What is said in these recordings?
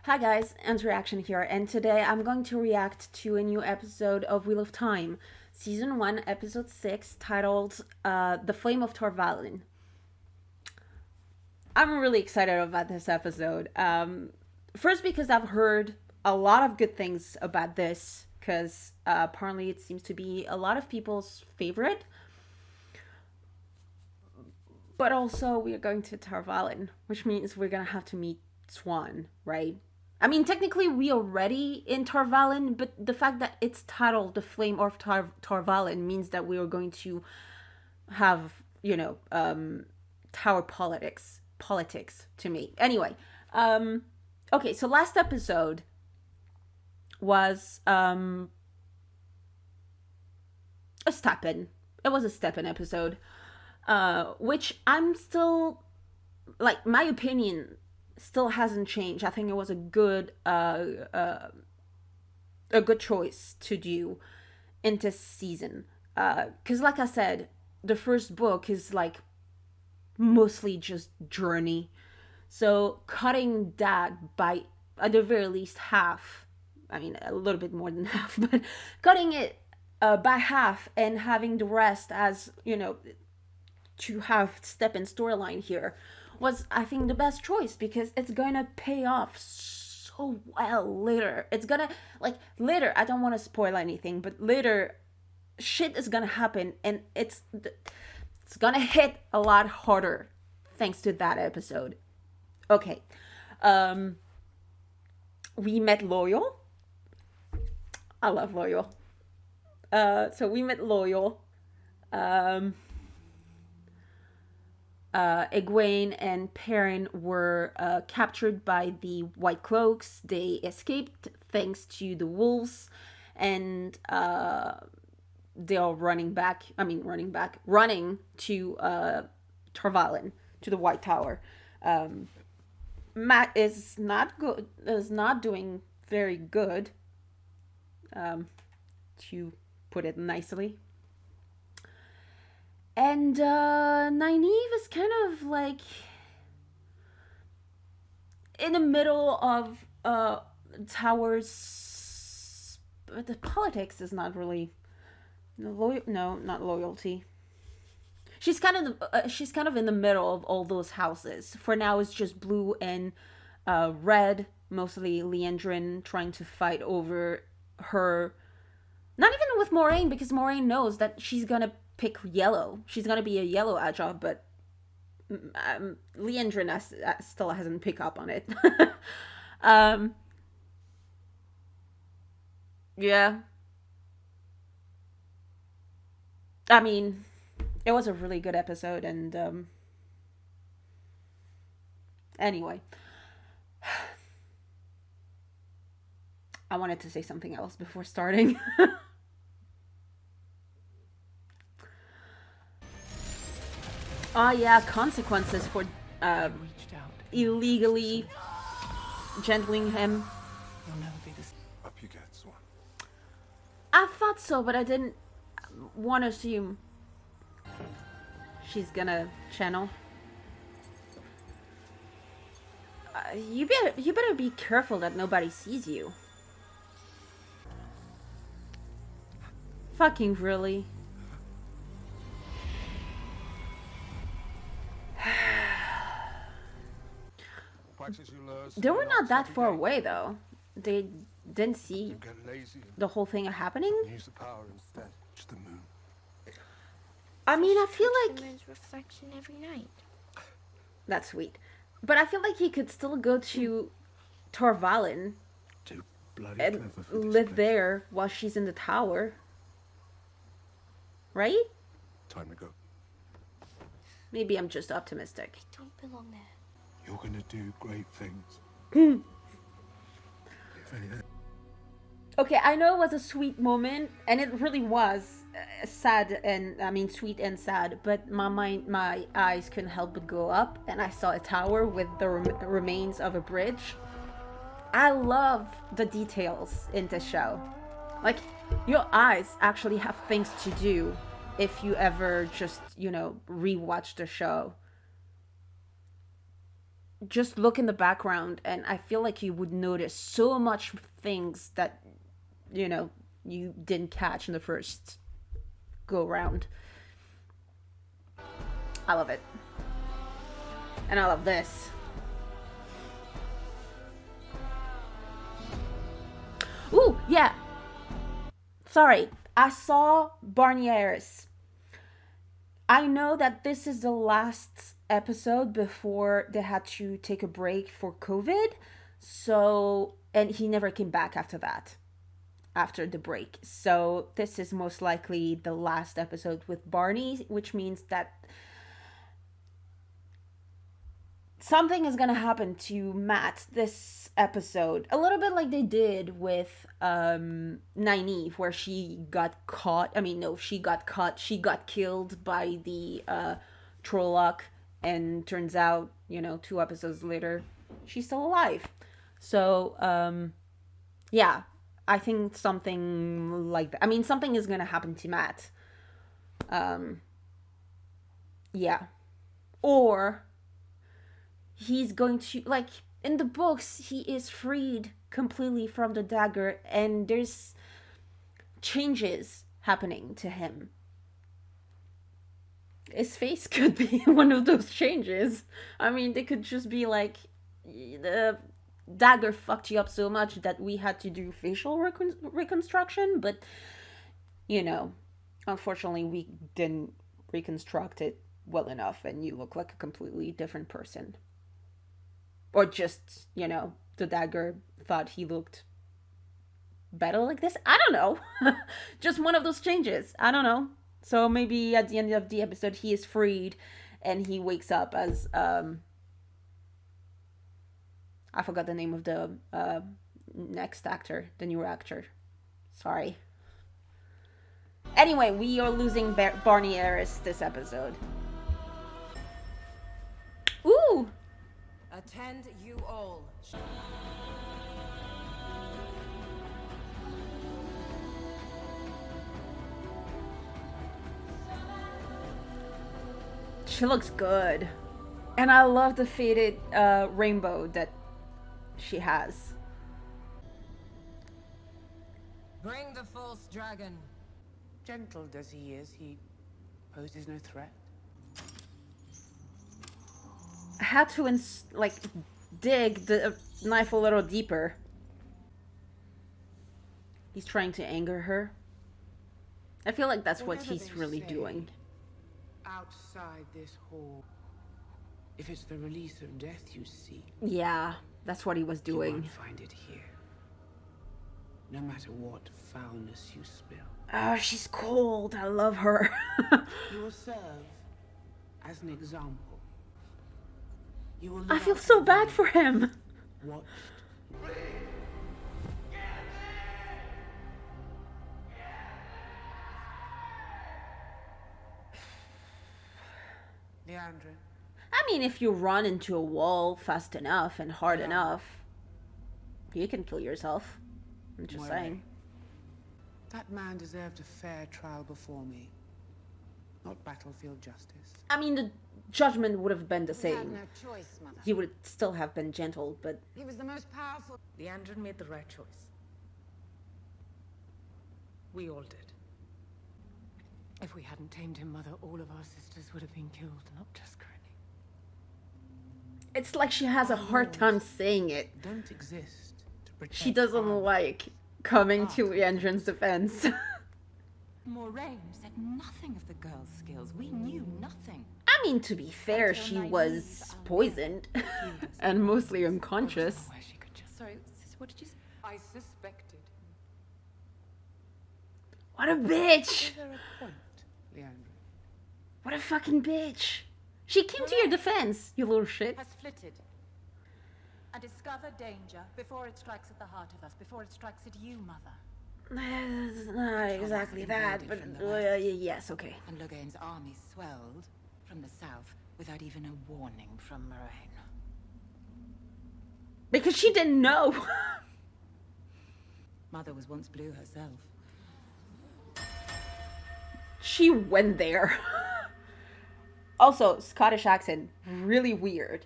Hi guys, Interaction here, and today I'm going to react to a new episode of Wheel of Time, Season 1, Episode 6, titled The Flame of Valon. I'm really excited about this episode. First, because I've heard a lot of good things about this, because apparently it seems to be a lot of people's favorite. But also, we are going to Valon, which means we're gonna have to meet Swan, right? I mean, technically, we already in Valon, but the fact that it's titled "The Flame of Valon" means that we are going to have, tower politics to me. Anyway, okay, so last episode was a step-in. It was a step-in episode, which I'm still, like, my opinion still hasn't changed. I think it was a good choice to do in this season. Because, like I said, the first book is like mostly just journey. So cutting that by at the very least half. I mean, a little bit more than half, but cutting it by half and having the rest as to have step in storyline here was, I think, the best choice because it's gonna pay off so well later. It's gonna, like, later, I don't want to spoil anything, but later shit is gonna happen and it's gonna hit a lot harder thanks to that episode. Okay. Um we met Loyal. I love Loyal. So we met Loyal. Um Egwene and Perrin were captured by the White Cloaks. They escaped thanks to the wolves, and they are running to Tarvalin, to the White Tower. Matt is not doing very good, to put it nicely. And Nynaeve is kind of like in the middle of Towers, but the politics is not really not loyalty. She's kind of in the middle of all those houses. For now, it's just blue and red, mostly Leandrin trying to fight over her. Not even with Moraine, because Moraine knows that she's gonna pick yellow. She's gonna be a yellow agile, but Leandrin still hasn't picked up on it. um, yeah, I mean, it was a really good episode, and anyway, I wanted to say something else before starting. Oh yeah, consequences for illegally gentling him. Up you get, Swan. I thought so, but I didn't want to assume she's gonna channel. You better be careful that nobody sees you. Fucking really. They were not that far away though. They didn't see the whole thing happening. Use the power instead. Just the moon. I mean, I feel like the moon's reflection every night. that's sweet, but I feel like he could still go to Tarvalin Too bloody and clever for this live place. there while she's in the tower, right? Time to go. Maybe I'm just optimistic. I don't belong there. You're gonna do great things. Hmm. If anything. Okay, I know it was a sweet moment, and it really was sad, and I mean sweet and sad. But my eyes couldn't help but go up, and I saw a tower with the remains of a bridge. I love the details in this show. Like, your eyes actually have things to do if you ever just rewatch the show. just look in the background, and I feel like you would notice so much things that, you know, you didn't catch in the first go round. I love it. And I love this. Ooh, yeah. Sorry. I saw Barnieres. I know that this is the last episode before they had to take a break for COVID. So, and he never came back after that, after the break. So, this is most likely the last episode with Barney, which means that something is gonna happen to Matt this episode, a little bit like they did with Nynaeve, where she got caught. I mean, no, she got caught. She got killed by the Trolloc, and turns out, you know, 2 episodes later, she's still alive. So, yeah, I think something like that. I mean, something is gonna happen to Matt. Yeah, or he's going to, like, in the books he is freed completely from the dagger, and there's changes happening to him. His face could be one of those changes. I mean, they could just be like, the dagger fucked you up so much that we had to do facial reconstruction, but, you know, unfortunately we didn't reconstruct it well enough, and you look like a completely different person. Or just, you know, the dagger thought he looked better like this. I don't know. Just one of those changes. I don't know. So maybe at the end of the episode he is freed and he wakes up as I forgot the name of the next actor, the new actor. Sorry. Anyway, we are losing Barney Harris this episode. Ooh! Attend you all. She looks good. And I love the faded rainbow that she has. Bring the false dragon. Gentle as he is, he poses no threat. I had to dig the knife a little deeper. He's trying to anger her. I feel like that's what he's really doing. Outside this hall, if it's the release of death you seek, Yeah, that's what he was you doing. won't find it here. No matter what foulness you spill, Oh, she's cold. I love her. you will serve as an example. You will I feel not so be bad for him. watched. Leandra, I mean, if you run into a wall fast enough and hard enough, you can kill yourself. I'm just Moire. saying. That man deserved a fair trial before me, not battlefield justice. I mean, the judgment would have been the He had same. no choice, Mother. He would still have been gentle, but He was the most powerful. Leandrin made the right choice. We all did. If we hadn't tamed him, Mother, all of our sisters would have been killed, not just Granny. it's like she has a hard time saying it. Don't exist to protect. She doesn't honor. like coming to Leandrin's defense. Moraine said nothing of the girl's skills. We knew nothing. I mean, to be fair, she was poisoned and mostly unconscious. Where she could just... Sorry, sis, what did you say? I suspected. What a bitch! Is there a point, Leandra? What a fucking bitch! She came to your defense, you little shit. Has flitted. And discover danger before it strikes at the heart of us, before it strikes at you, Mother. It's not exactly that, but yes, okay. And Loghain's army swelled from the south without even a warning from Moraine. Because she didn't know. Mother was once blue herself. She went there. Also, Scottish accent, really weird.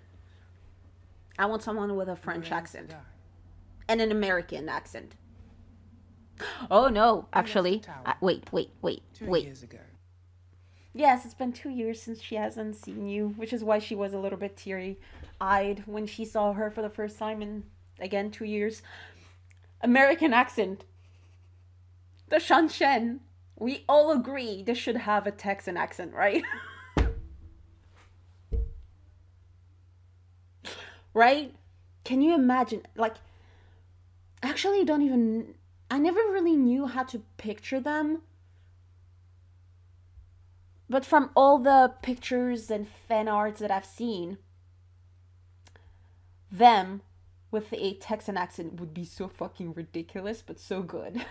I want someone with a French Where else accent did I? and an American accent. Oh no, I left actually, the tower wait. 2 years ago. Yes, it's been 2 years since she hasn't seen you, which is why she was a little bit teary-eyed when she saw her for the first time in, again, 2 years. American accent. The Shanshen. We all agree this should have a Texan accent, right? Right? Can you imagine? Like, actually, I never really knew how to picture them. But from all the pictures and fan arts that I've seen, them with a Texan accent would be so fucking ridiculous, but so good.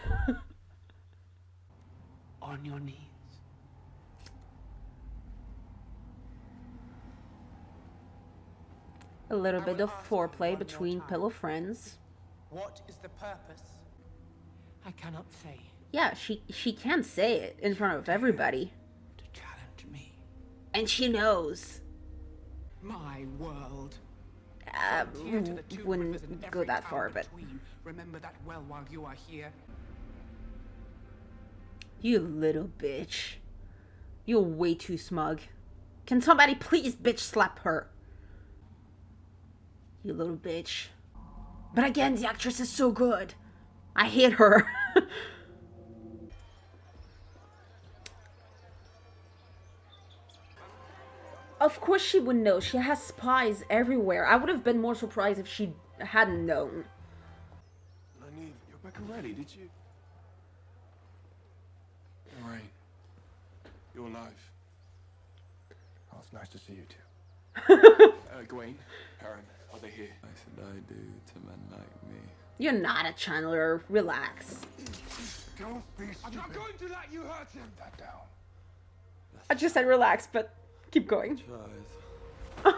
On your knees. A little I bit will of ask you foreplay one between more time. pillow friends. What is the purpose? I cannot say. Yeah, she can say it in front of everybody. To challenge me. And she knows. My world. Ooh, To the two wouldn't rivers and go every that town far, but between. Remember that well while you are here. you little bitch. You're way too smug. Can somebody please bitch slap her? You little bitch. But again, the actress is so good. I hate her. Of course she would know. She has spies everywhere. I would have been more surprised if she hadn't known. Lenny, you're back already, did you? Lorraine, you're alive. Oh, it's nice to see you too. Gawain, Aaron, are they here? What should I do to men like me? You're not a channeler. Relax. Don't be stupid. I'm not going to let you hurt him. That down. I just said relax, but keep going. Tries.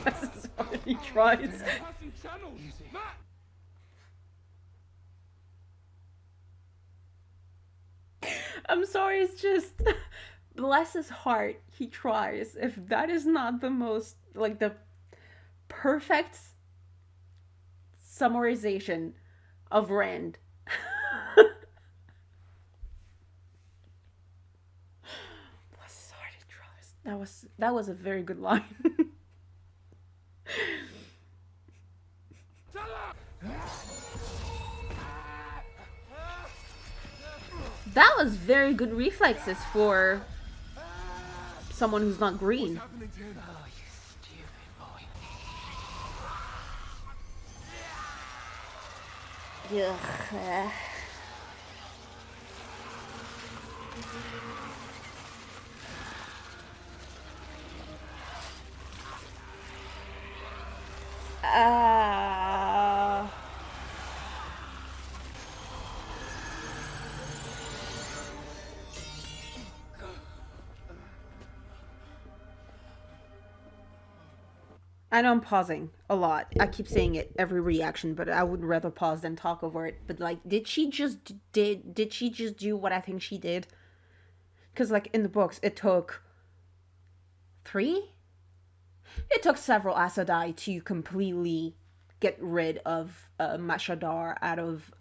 This is how he tries. Passing channels. Matt! I'm sorry, it's just bless his heart, he tries. If that is not the most, like, the perfect summarization of Rand. Bless his heart, he tries. That was a very good line. That was very good reflexes for someone who's not green. Happening to him? Oh, you stupid boy. Ugh. I know I'm pausing a lot. I keep saying it every reaction, but I would rather pause than talk over it. But like, did she just do what I think she did? Because like in the books, it took 3. It took several Aes Sedai to completely get rid of Mashadar out of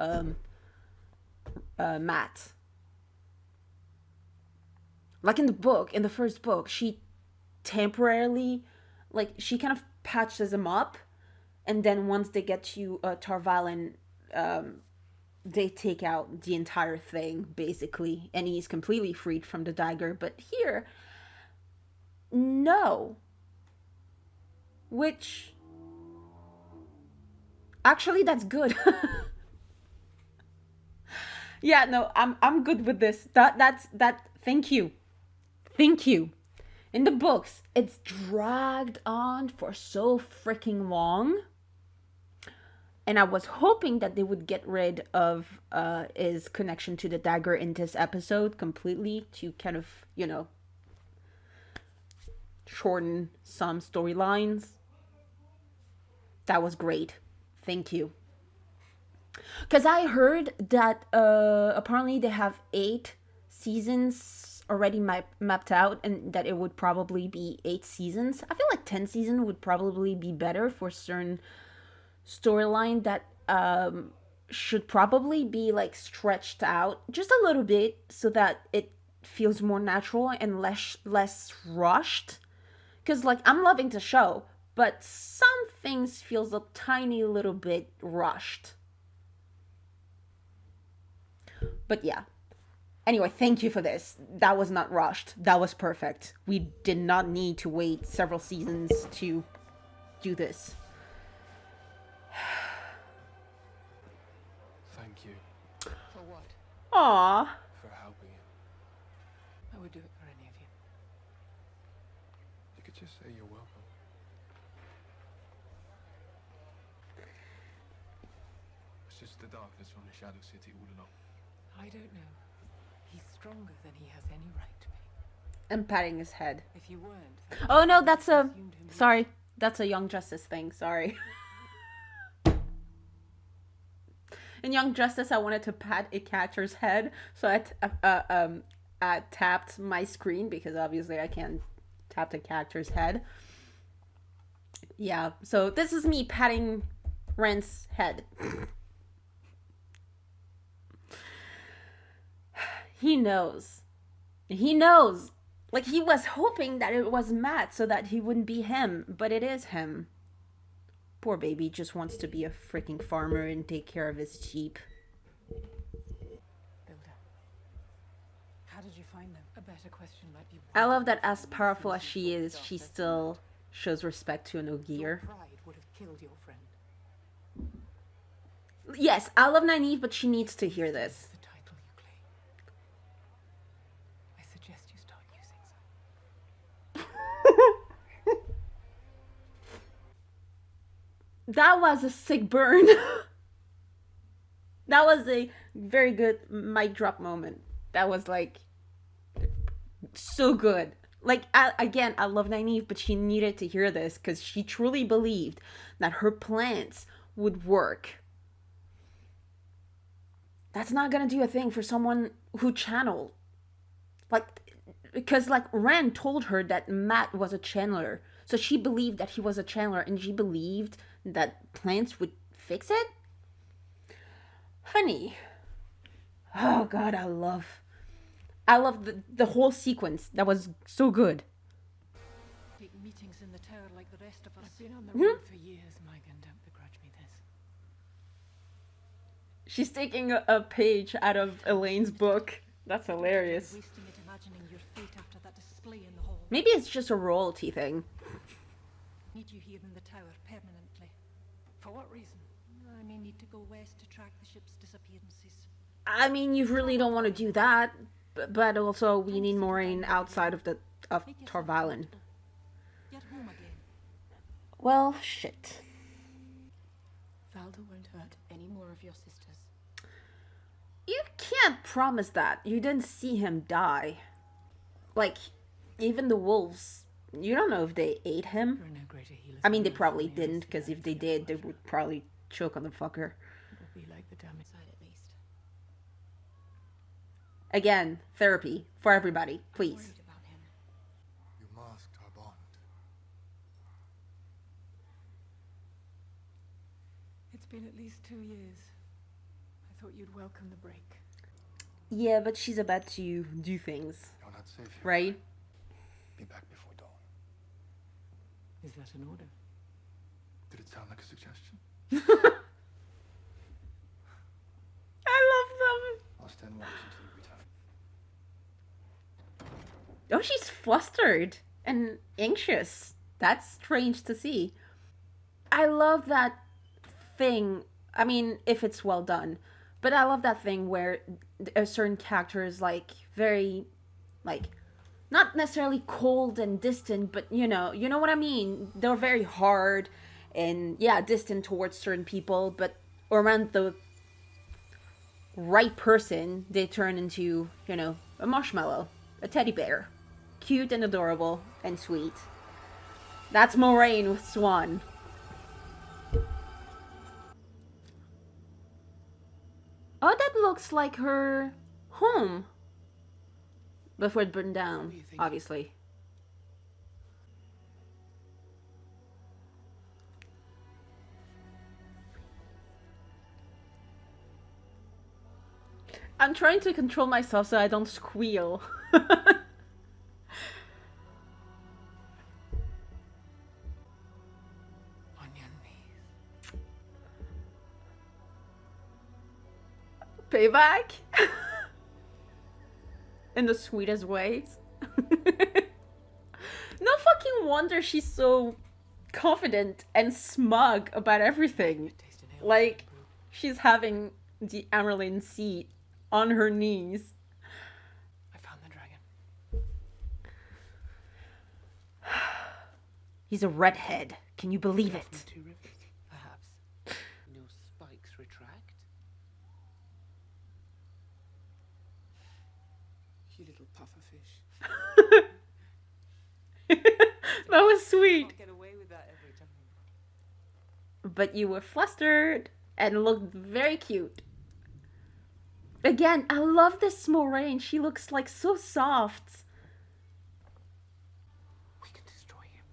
Matt. Like in the book, in the first book, she temporarily, like, she kind of patches him up, and then once they get to Valon, they take out the entire thing, basically, and he's completely freed from the dagger. But here, no. Which, actually, that's good. Yeah, no, I'm good with this. Thank you. Thank you. In the books, it's dragged on for so freaking long. And I was hoping that they would get rid of his connection to the dagger in this episode completely to kind of, shorten some storylines. That was great. Thank you. Because I heard that apparently they have 8 seasons already mapped out, and that it would probably be 8 seasons. I feel like 10 seasons would probably be better for certain storyline that should probably be like stretched out just a little bit so that it feels more natural and less rushed. Because like I'm loving the show, but some things feels a tiny little bit rushed. But yeah. Anyway, thank you for this. That was not rushed. That was perfect. We did not need to wait several seasons to do this. Thank you For what? Aww. for helping him. I would do it for any of you. You could just say you're welcome. It's just the darkness from the Shadow City all along. I don't know. He's stronger than he has any right to be. I'm patting his head. If you weren't... Oh no, that's a... assumed him Sorry. That's a Young Justice thing. Sorry. In Young Justice, I wanted to pat a character's head, so I tapped my screen because obviously I can't tap the character's head. Yeah, so this is me patting Ren's head. He knows. He knows. Like, he was hoping that it was Matt so that he wouldn't be him, but it is him. Poor baby just wants to be a freaking farmer and take care of his sheep. Builder. How did you find them? A better question might be... I love that as powerful as she is, she still shows respect to an Your Ogier. pride would have killed your friend. Yes, I love Nynaeve, but she needs to hear this. The title you claim. I suggest you start using some. That was a sick burn. That was a very good mic drop moment. That was like so good. Like, again, I love Nynaeve, but she needed to hear this because she truly believed that her plans would work. That's not gonna do a thing for someone who channeled. Like, because like Ren told her that Matt was a channeler. So she believed that he was a channeler, and she believed that plants would fix it? Honey. Oh god, I love the whole sequence. That was so good. Take meetings in the tower like the rest of us. I've been on the road for years, Megan. Don't begrudge me this. She's taking a page out of Elaine's book. That's hilarious. Wasting it imagining your fate after that display in the hall. Maybe it's just a royalty thing. Need you here in the tower permanently. For what reason? I may need to go west to track the ship's disappearances. I mean, you really don't want to do that, but also we need Moraine outside of Make yourself Tarvalon. comfortable. Get home again. Well, shit. Valda won't hurt any more of your sisters. You can't promise that. You didn't see him die. Like, even the wolves, you don't know if they ate him. There are no greater healers. I mean, they than probably Valon, didn't, because if they did, they would probably choke on the fucker. It will be like the damage. Side at least. Again, therapy for everybody, please. Worried about him. You masked our bond. It's been at least 2 years. I thought you'd welcome the break. Yeah, but she's about to do things, You're not safe here. right? Be back before dawn. Is that an order? Did it sound like a suggestion? I love them. I'll stand watch until you return. Oh, she's flustered and anxious. That's strange to see. I love that thing. I mean, if it's well done. But I love that thing where a certain character is, like, very, like, not necessarily cold and distant, but, you know what I mean? They're very hard and, yeah, distant towards certain people, but around the right person, they turn into, a marshmallow, a teddy bear. Cute and adorable and sweet. That's Moraine with Swan. Oh, that looks like her home. before it burned What down, were you thinking? obviously. I'm trying to control myself so I don't squeal. On your knees. Payback? In the sweetest ways. No fucking wonder she's so confident and smug about everything. Taste an ale. Like, she's having the Amerlin seat on her knees. I found the dragon. He's a redhead. Can you believe From it? the two rivers. Perhaps. Your spikes retract? You little pufferfish. That was sweet. Get away with that every time. But you were flustered and looked very cute. Again, I love this Moraine. She looks like so soft. We could destroy him.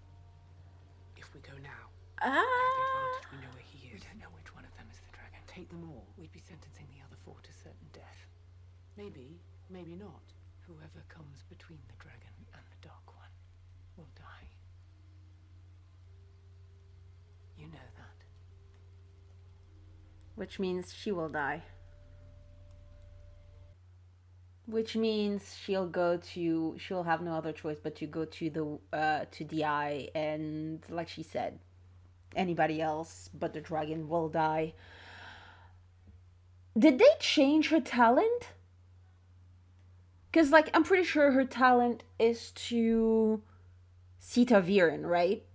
If we go now. Ah. We have the advantage. We know where he is. We don't know which one of them is the dragon. Take them all. We'd be sentencing the other four to certain death. Maybe, maybe not. Whoever comes between the dragon and the Dark One will die. You know that. Which means she will die. Which means she'll have no other choice but to go to the eye, and like she said, anybody else but the dragon will die. Did they change her talent? Because, like, I'm pretty sure her talent is to Sita Viren, right?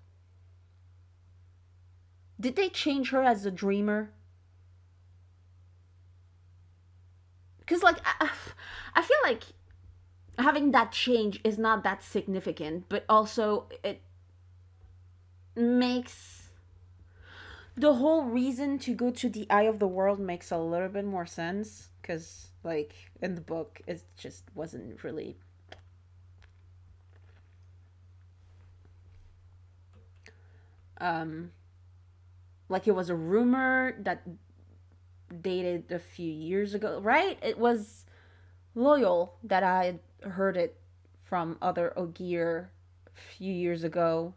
Did they change her as a dreamer? Because, like, I feel like having that change is not that significant, but also it makes the whole reason to go to the Eye of the World makes a little bit more sense. Because, like, in the book, it just wasn't really... like, it was a rumor that dated a few years ago, right? It was Loyal that I heard it from other Ogier a few years ago.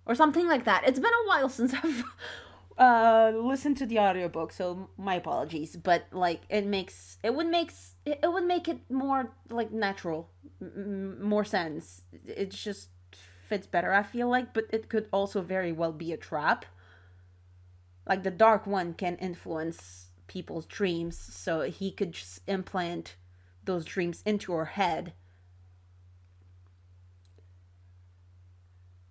Or something like that. It's been a while since I've listened to the audiobook, so my apologies. But, like, it would make it more, like, natural. More sense. It just fits better, I feel like. But it could also very well be a trap. Like, the Dark One can influence people's dreams, so he could just implant those dreams into her head.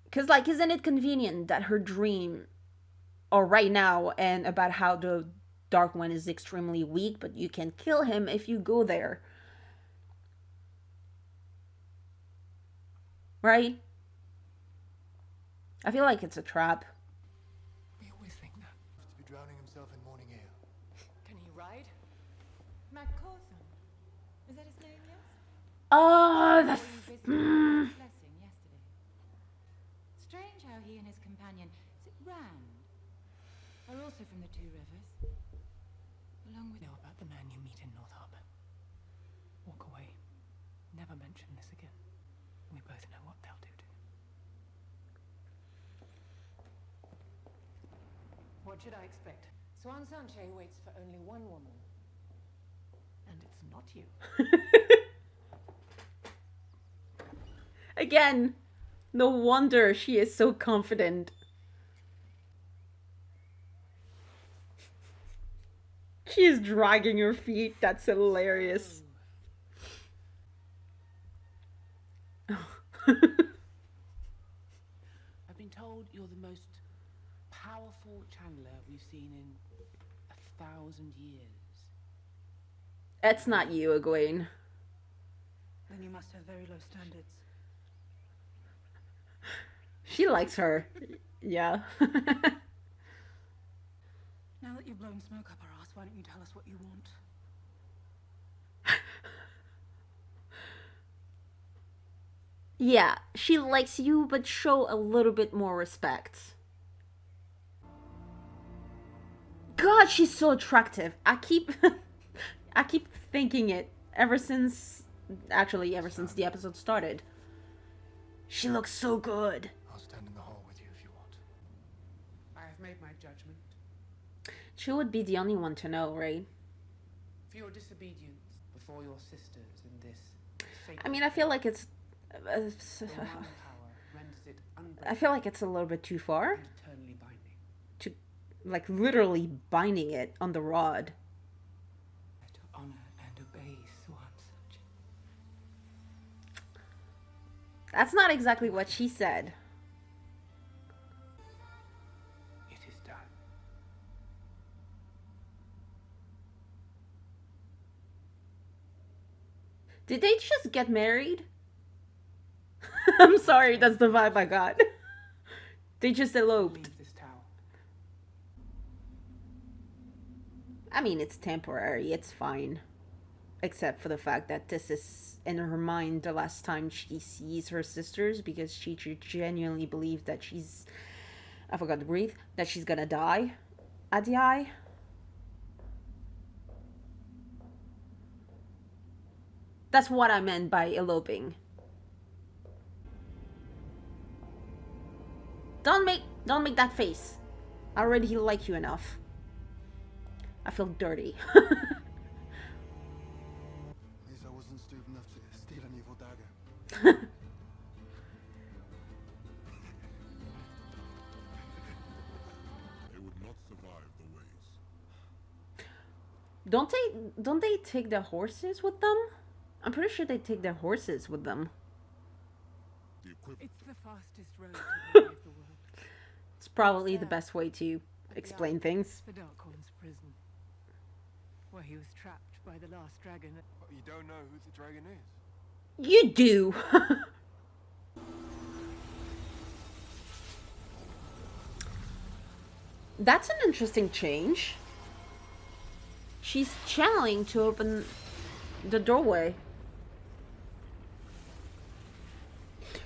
Because, like, isn't it convenient that her dream, or right now, and about how the Dark One is extremely weak, but you can kill him if you go there. Right? I feel like it's a trap. We always think that. To be drowning himself in morning ale. Can he ride? MacCawthon. Is that his name, yes? Oh, the... Blessing yesterday. Strange how he and his companion, is it Rand, are also from the Two Rivers. Along with... Know about the man you meet in North Harbor. Walk away. Never mention this again. We both know what they'll do to him. What should I expect? Swan Sanche waits for only one woman. And it's not you. Again, no wonder she is so confident. She is dragging her feet. That's hilarious. I've been told you're the most powerful channeler we've seen in 1,000 years. That's not you, Egwene. Then you must have very low standards. She likes her. Yeah. Now that you've blown smoke up our ass, why don't you tell us what you want? Yeah, she likes you, but show a little bit more respect. God, she's so attractive. I keep thinking it ever since, actually, ever since the episode started. She looks so good. I'll stand in the hall with you if you want. I have made my judgment. She would be the only one to know, right? For your disobedience before your sisters in this I mean, I feel like it's. I feel like it's a little bit too far. Eternally binding. To, like, literally binding it on the rod. To honor and obey sworn such. That's not exactly what she said. It is done. Did they just get married? I'm sorry, that's the vibe I got. They just eloped. Leave this tower. I mean, it's temporary, it's fine. Except for the fact that this is, in her mind, the last time she sees her sisters, because she genuinely believes that she's... I forgot to breathe. That she's gonna die at the eye. That's what I meant by eloping. Don't make that face. I already like you enough. I feel dirty. At least I wasn't stupid enough to steal an evil dagger. They would not survive the ways. Don't they take their horses with them? I'm pretty sure they take their horses with them. It's the fastest road to the way of the world. It's probably the best way to explain things. The Dark One's prison, where he was trapped by the last dragon. But you don't know who the dragon is. You do. That's an interesting change. She's channeling to open the doorway.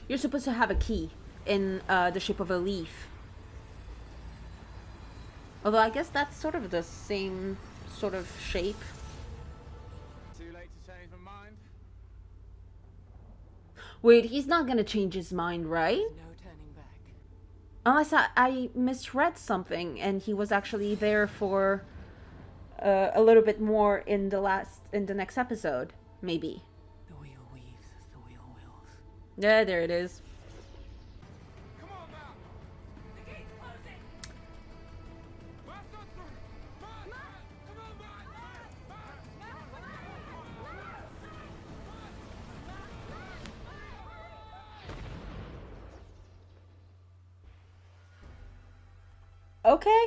You're supposed to have a key in the shape of a leaf. Although I guess that's sort of the same sort of shape. Too late to change my mind? Wait, he's not gonna change his mind, right? No turning back. Unless I misread something and he was actually there for a little bit more in the next episode, maybe. The wheel weaves as the wheel wills. Yeah, there it is. Come on now! The gate's closing! Blast us through! Come on, Okay.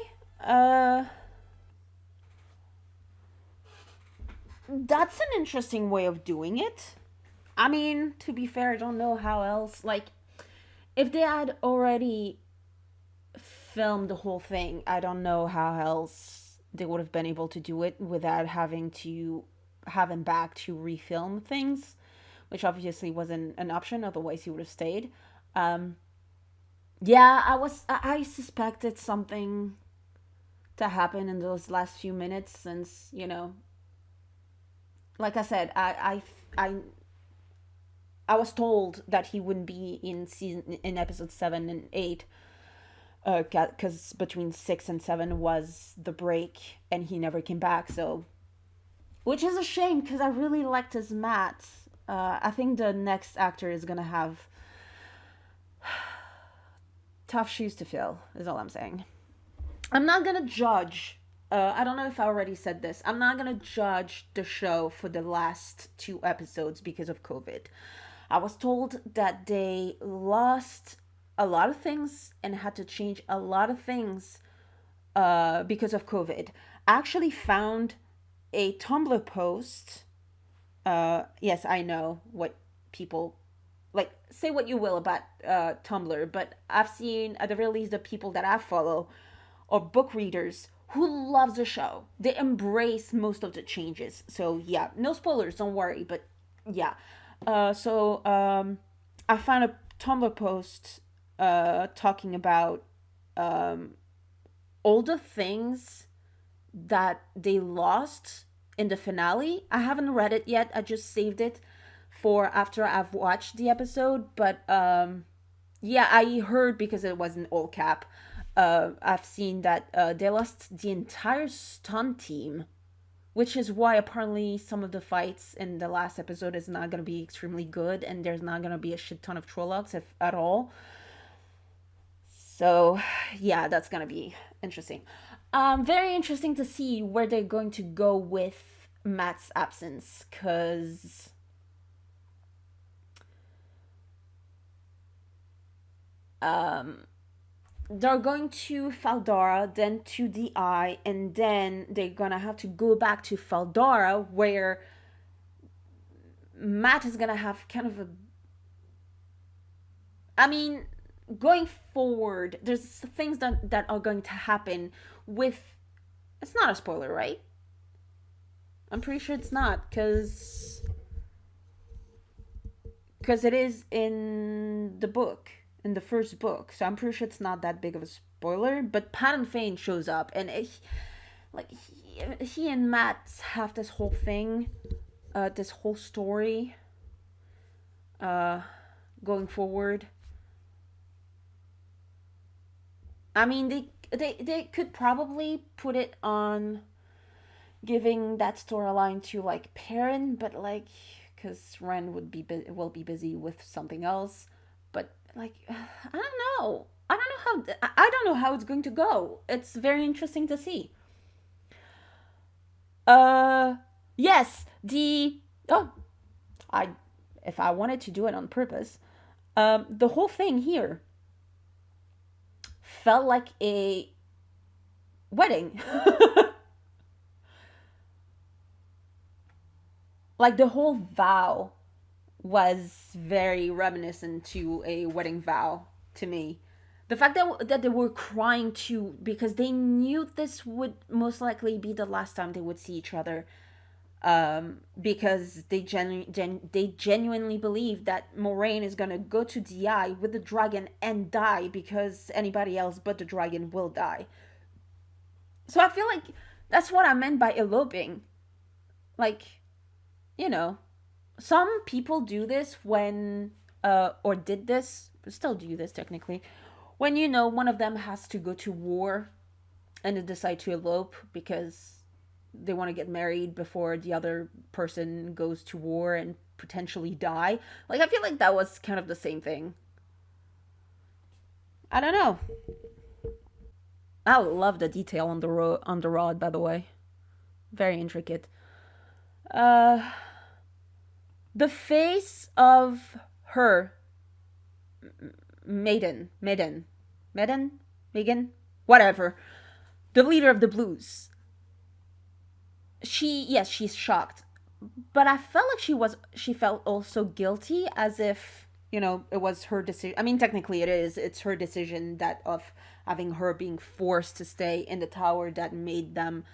That's an interesting way of doing it. I mean, to be fair, I don't know how else. Like, if they had already filmed the whole thing, I don't know how else they would have been able to do it without having to have him back to refilm things, which obviously wasn't an option. Otherwise, he would have stayed. Yeah, I suspected something to happen in those last few minutes, since, you know, like I said, I was told that he wouldn't be in episode 7 and 8, because between 6 and 7 was the break and he never came back. So, which is a shame, because I really liked his Matt. I think the next actor is gonna have tough shoes to fill, is all I'm saying. I'm not gonna judge. I don't know if I already said this. I'm not gonna judge the show for the last 2 episodes because of COVID. I was told that they lost a lot of things and had to change a lot of things because of COVID. I actually found a Tumblr post. Yes, I know what people... Like, say what you will about Tumblr, but I've seen, at the very least, the people that I follow are book readers who loves the show. They embrace most of the changes. So, yeah, no spoilers, don't worry, but yeah. I found a Tumblr post talking about um, all the things that they lost in the finale. I haven't read it yet. I just saved it for after I've watched the episode. But yeah, I heard because it was an all cap. I've seen that they lost the entire stunt team, which is why apparently some of the fights in the last episode is not going to be extremely good, and there's not going to be a shit ton of Trollocs if at all. So yeah, that's going to be interesting. Very interesting to see where they're going to go with Matt's absence, because they're going to Faldara, then to the Eye, and then they're gonna have to go back to Faldara, where Matt is gonna have kind of a. I mean, going forward, there's things that are going to happen with. It's not a spoiler, right? I'm pretty sure it's not, because it is in the book, in the first book. So I'm pretty sure it's not that big of a spoiler. But Patton Fane shows up, and he and Matt have this whole thing, this whole story, going forward. I mean, they could probably put it on giving that storyline to like Perrin, but like because Ren will be busy with something else. But like, I don't know. I don't know how it's going to go. It's very interesting to see. Yes, the oh, I if I wanted to do it on purpose, the whole thing here felt like a wedding. Like the whole vow was very reminiscent to a wedding vow to me. The fact that they were crying too because they knew this would most likely be the last time they would see each other, because they genuinely believe that Moraine is gonna go to DI with the dragon and die because anybody else but the dragon will die. So I feel like that's what I meant by eloping. Like, you know, some people do this when, or did this, still do this technically, when one of them has to go to war and they decide to elope because they want to get married before the other person goes to war and potentially die. Like, I feel like that was kind of the same thing. I don't know. I love the detail on on the rod, by the way. Very intricate. Uh, the face of her, Megan, whatever, the leader of the Blues. Yes, she's shocked, but I felt like she felt also guilty, as if it was her decision. I mean, technically it is. It's her decision that of having her being forced to stay in the tower that made them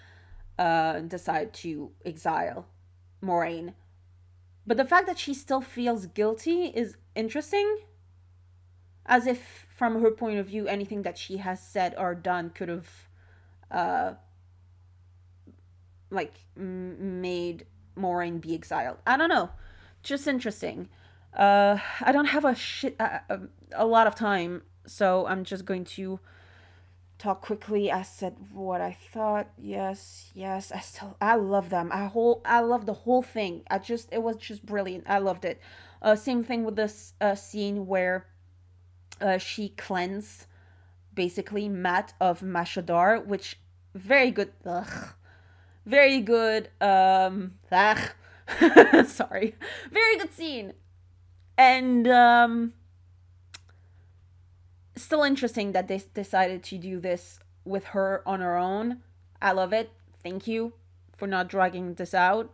decide to exile Moraine. But the fact that she still feels guilty is interesting, as if from her point of view anything that she has said or done could have uh made Moraine be exiled. I don't know, just interesting. I don't have a lot of time, so I'm just going to talk quickly. I said what I thought. Yes, I love them. I love the whole thing. It was just brilliant. I loved it. Same thing with this scene where she cleansed basically Matt of Mashadar, which very good. Very good. Sorry, very good scene, and still interesting that they decided to do this with her on her own. I love it. Thank you for not dragging this out.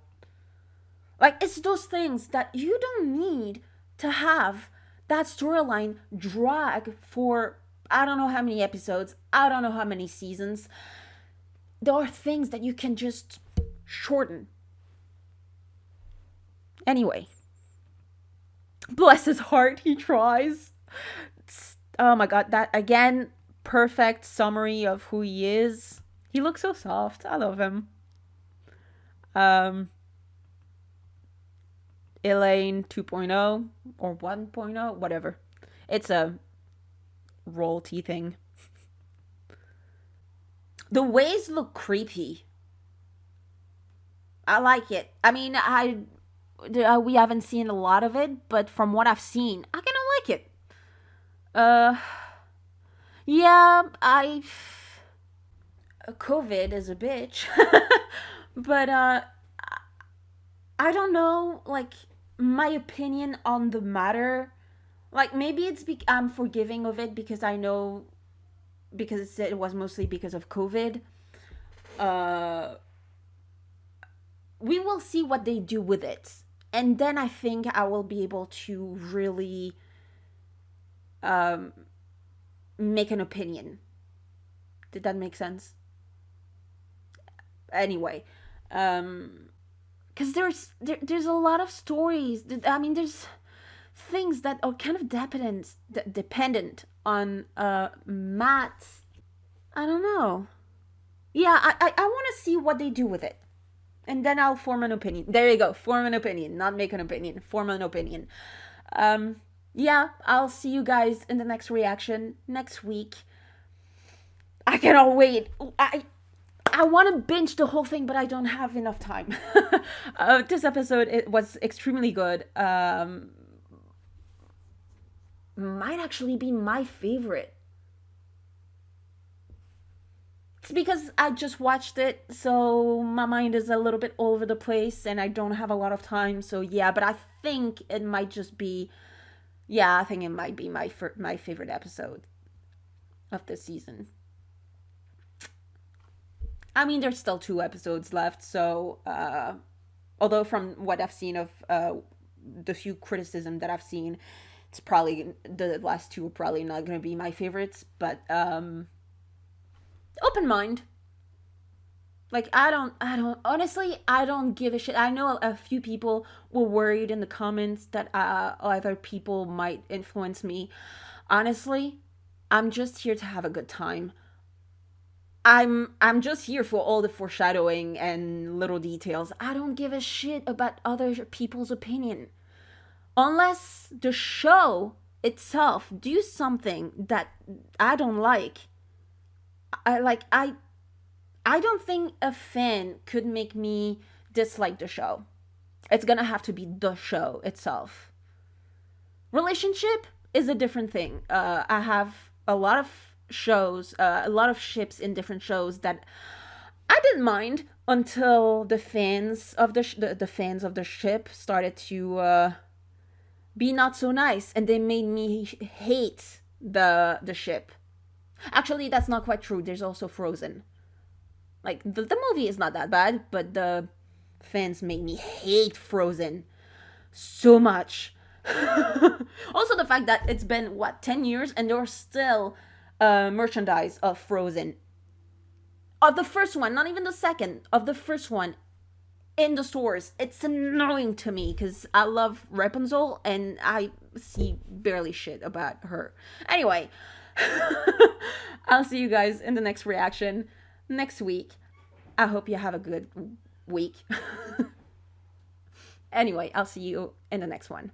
Like, it's those things that you don't need to have that storyline drag for I don't know how many episodes, I don't know how many seasons. There are things that you can just shorten. Anyway, Bless his heart, he tries. Oh my god, that again, perfect summary of who he is. He looks so soft. I love him. Um, Elaine 2.0 or 1.0, whatever. It's a royalty thing. The ways look creepy. I like it. I mean, we haven't seen a lot of it, but from what I've seen, I kind of like it. Yeah, COVID is a bitch. But I don't know, like my opinion on the matter. Like maybe I'm forgiving of it because I know because it was mostly because of COVID. Uh we will see what they do with it. And then I think I will be able to really um make an opinion. Did that make sense? Anyway, because there's a lot of stories. I mean, there's things that are kind of dependent on Matt's. I don't know. Yeah, I want to see what they do with it, and then I'll form an opinion. There you go, form an opinion, not make an opinion. Form an opinion. Um, yeah, I'll see you guys in the next reaction next week. I cannot wait. I want to binge the whole thing, but I don't have enough time. This episode it was extremely good. Might actually be my favorite. It's because I just watched it, so my mind is a little bit all over the place, and I don't have a lot of time. So yeah, but I think it might just be. Yeah, I think it might be my favorite episode of this season. I mean, there's still 2 episodes left, so although from what I've seen of the few criticism that I've seen, it's probably the last 2 are probably not going to be my favorites, but open mind. Like I don't honestly I don't give a shit. I know a few people were worried in the comments that other people might influence me. Honestly, I'm just here to have a good time. I'm just here for all the foreshadowing and little details. I don't give a shit about other people's opinion. Unless the show itself do something that I don't like. I don't think a fan could make me dislike the show. It's gonna have to be the show itself. Relationship is a different thing. I have a lot of shows, a lot of ships in different shows that I didn't mind until the fans of the fans of the ship started to be not so nice, and they made me hate the ship. Actually, that's not quite true. There's also Frozen. Like the movie is not that bad, but the fans made me hate Frozen so much. Also, the fact that it's been what 10 years and there's still merchandise of Frozen, of the first one, not even the second, of the first one in the stores. It's annoying to me because I love Rapunzel and I see barely shit about her. Anyway, I'll see you guys in the next reaction next week. I hope you have a good week. Anyway, I'll see you in the next one.